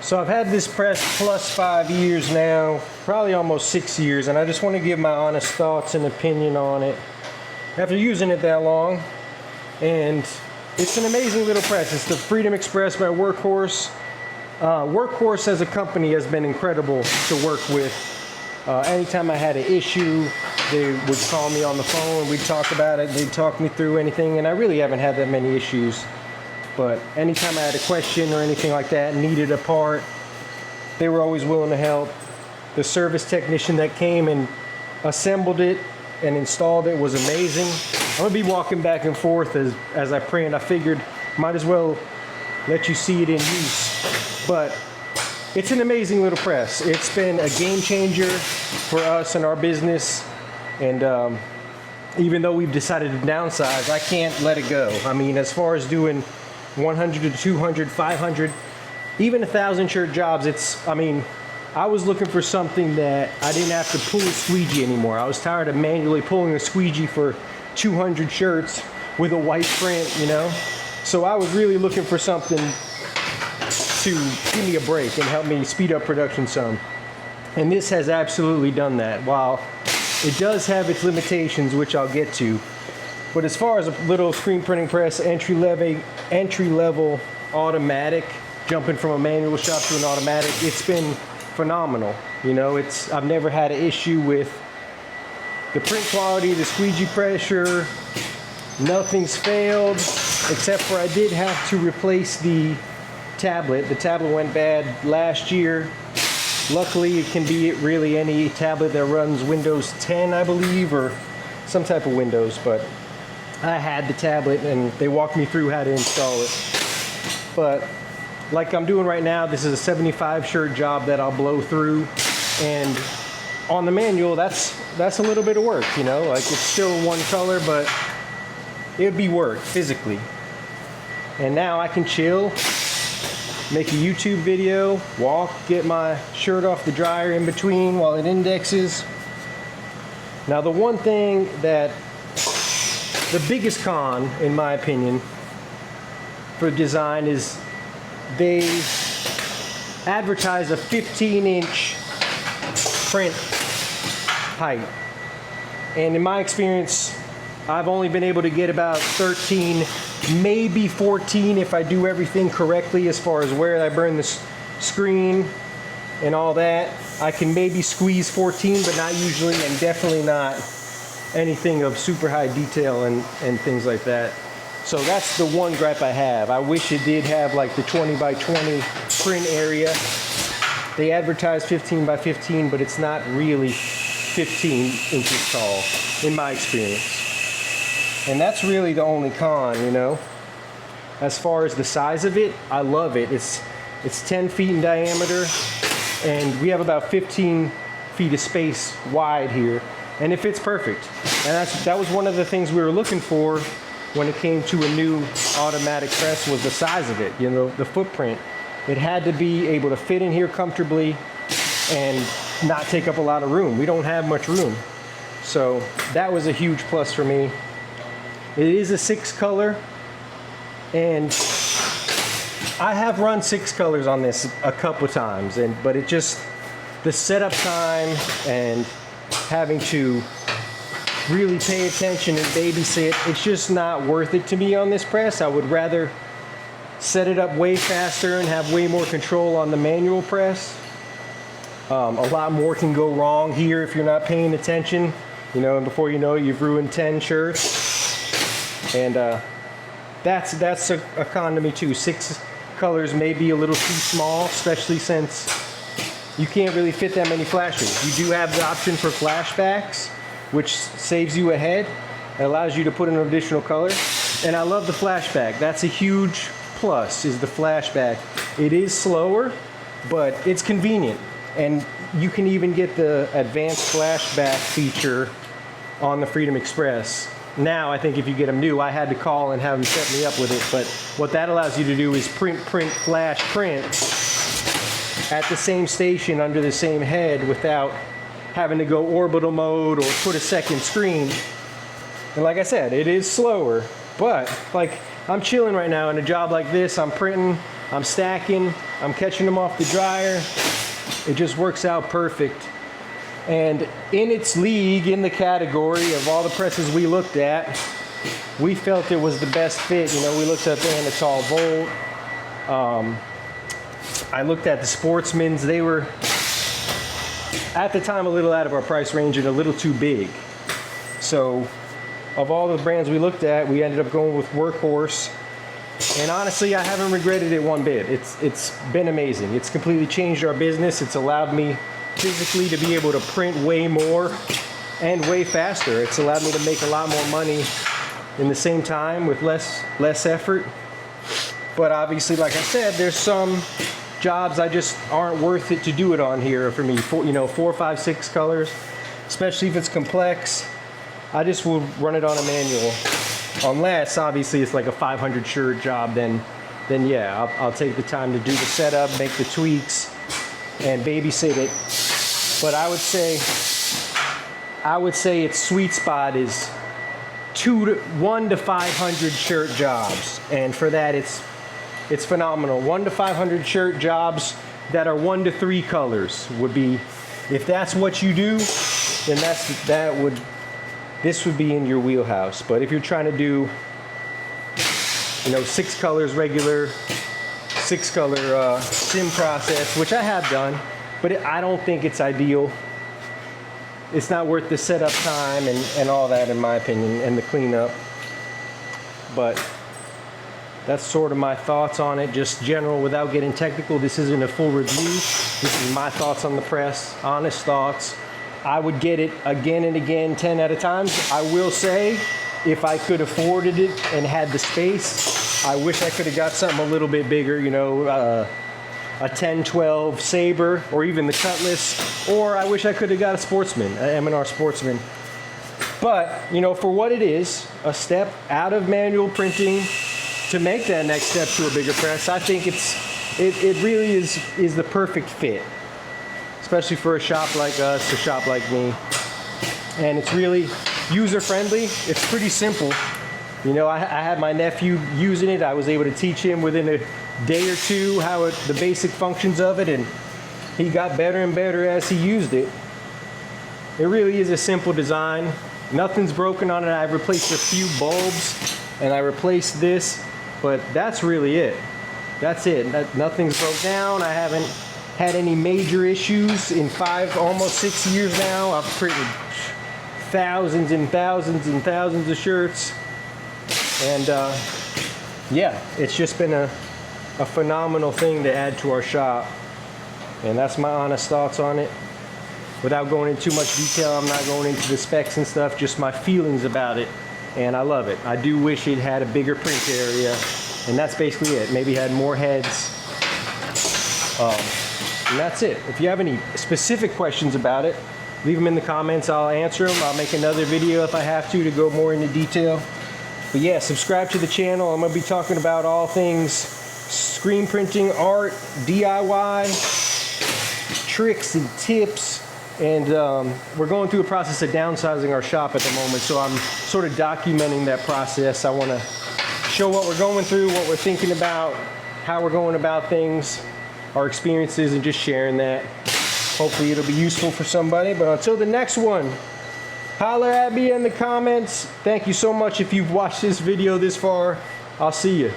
So I've had this press plus 5 years now, probably almost 6 years, and I just want to give my honest thoughts and opinion on it after using it that long. And it's an amazing little press. It's the Freedom Express by Workhorse. Workhorse as a company has been incredible to work with. Anytime I had an issue, they would call me on the phone, we'd talk about it, they'd talk me through anything, and I really haven't had that many issues. But anytime I had a question or anything like that, needed a part, they were always willing to help. The service technician that came and assembled it and installed it was amazing. I'm gonna be walking back and forth as I print. I figured might as well let you see it in use. But it's an amazing little press. It's been a game changer for us and our business. And even though we've decided to downsize, I can't let it go. I mean, as far as doing 100 to 200, 500, even 1,000 shirt jobs, I was looking for something that I didn't have to pull a squeegee anymore. I was tired of manually pulling a squeegee for 200 shirts with a white print, you know? So I was really looking for something to give me a break and help me speed up production some. And this has absolutely done that. While it does have its limitations, which I'll get to, but as far as a little screen printing press, entry level automatic, jumping from a manual shop to an automatic, it's been phenomenal. You know, I've never had an issue with the print quality, the squeegee pressure. Nothing's failed, except for I did have to replace the tablet. The tablet went bad last year. Luckily, it can be really any tablet that runs Windows 10, I believe, or some type of Windows, but I had the tablet and they walked me through how to install it. But like I'm doing right now, this is a 75 shirt job that I'll blow through, and on the manual, that's a little bit of work, you know, like it's still one color, but it'd be work physically. And now I can chill, make a YouTube video, walk, get my shirt off the dryer in between while it indexes. Now the one thing that, the biggest con, in my opinion, for design is they advertise a 15-inch print height. And in my experience, I've only been able to get about 13, maybe 14 if I do everything correctly as far as where I burn the screen and all that. I can maybe squeeze 14, but not usually, and definitely not anything of super high detail and things like that. So that's the one gripe I have. I wish it did have like the 20 by 20 print area. They advertise 15 by 15, but it's not really 15 inches tall, in my experience. And that's really the only con, you know. As far as the size of it, I love it. It's 10 feet in diameter, and we have about 15 feet of space wide here, and it fits perfect. And that was one of the things we were looking for when it came to a new automatic press, was the size of it, you know, the footprint. It had to be able to fit in here comfortably and not take up a lot of room. We don't have much room. So that was a huge plus for me. It is a 6 color, and I have run 6 colors on this a couple times, but it just, the setup time and having to really pay attention and babysit, it's just not worth it to me on this press. I would rather set it up way faster and have way more control on the manual press. A lot more can go wrong here if you're not paying attention, you know, and before you know it, you've ruined 10 shirts. And that's a con to me too. 6 colors may be a little too small, especially since you can't really fit that many flashes. You do have the option for flashbacks, which saves you a head. It allows you to put in an additional color. And I love the flashback. That's a huge plus, is the flashback. It is slower, but it's convenient. And you can even get the advanced flashback feature on the Freedom Express. Now, I think if you get them new, I had to call and have them set me up with it, but what that allows you to do is print, flash, print at the same station under the same head without having to go orbital mode or put a second screen. And like I said, it is slower, but like I'm chilling right now in a job like this. I'm printing, I'm stacking, I'm catching them off the dryer. It just works out perfect. And in its league, in the category of all the presses we looked at, we felt it was the best fit. You know, we looked at the Anatol Volt. I looked at the Sportsman's. They were, at the time, a little out of our price range and a little too big. So, of all the brands we looked at, we ended up going with Workhorse. And honestly, I haven't regretted it one bit. It's been amazing. It's completely changed our business. It's allowed me physically to be able to print way more and way faster. It's allowed me to make a lot more money in the same time with less effort. But obviously, like I said, there's some jobs I just aren't worth it to do it on here for me. 4, 5, 6 colors, especially if it's complex. I just will run it on a manual. Unless obviously it's like a 500 shirt job, then yeah, I'll take the time to do the setup, make the tweaks, and babysit it. But I would say its sweet spot is 1 to 500 shirt jobs, and for that it's phenomenal. 1 to 500 shirt jobs that are 1 to 3 colors would be, if that's what you do, then this would be in your wheelhouse. But if you're trying to do, 6 colors regular, 6 color sim process, which I have done, but I don't think it's ideal. It's not worth the setup time and all that, in my opinion, and the cleanup. But that's sort of my thoughts on it, just general, without getting technical. This isn't a full review. This is my thoughts on the press, honest thoughts. I would get it again and again, 10 at a time. I will say, if I could afforded it and had the space, I wish I could have got something a little bit bigger, a 10-12 Saber, or even the Cutlass, or I wish I could have got a Sportsman, an M&R Sportsman. But, for what it is, a step out of manual printing to make that next step to a bigger press, I think it really is the perfect fit, especially for a shop like us, a shop like me. And it's really user-friendly. It's pretty simple. I had my nephew using it. I was able to teach him within a day or two the basic functions of it, and he got better and better as he used it. It really is a simple design. Nothing's broken on it. I've replaced a few bulbs and I replaced this, but that's really it. That's it. Nothing's broke down. I haven't had any major issues in 5, almost 6 years now. I've printed thousands and thousands and thousands of shirts, and yeah, it's just been a phenomenal thing to add to our shop. And that's my honest thoughts on it. Without going into too much detail, I'm not going into the specs and stuff, just my feelings about it. And I love it. I do wish it had a bigger print area, and that's basically it. Maybe had more heads. And that's it. If you have any specific questions about it, leave them in the comments. I'll answer them. I'll make another video if I have to go more into detail. But yeah, subscribe to the channel. I'm going to be talking about all things screen printing, art, DIY, tricks and tips. And we're going through a process of downsizing our shop at the moment, so I'm sort of documenting that process. I want to show what we're going through, what we're thinking about, how we're going about things, our experiences, and just sharing that. Hopefully it'll be useful for somebody. But until the next one, holler at me in the comments. Thank you so much if you've watched this video this far. I'll see you.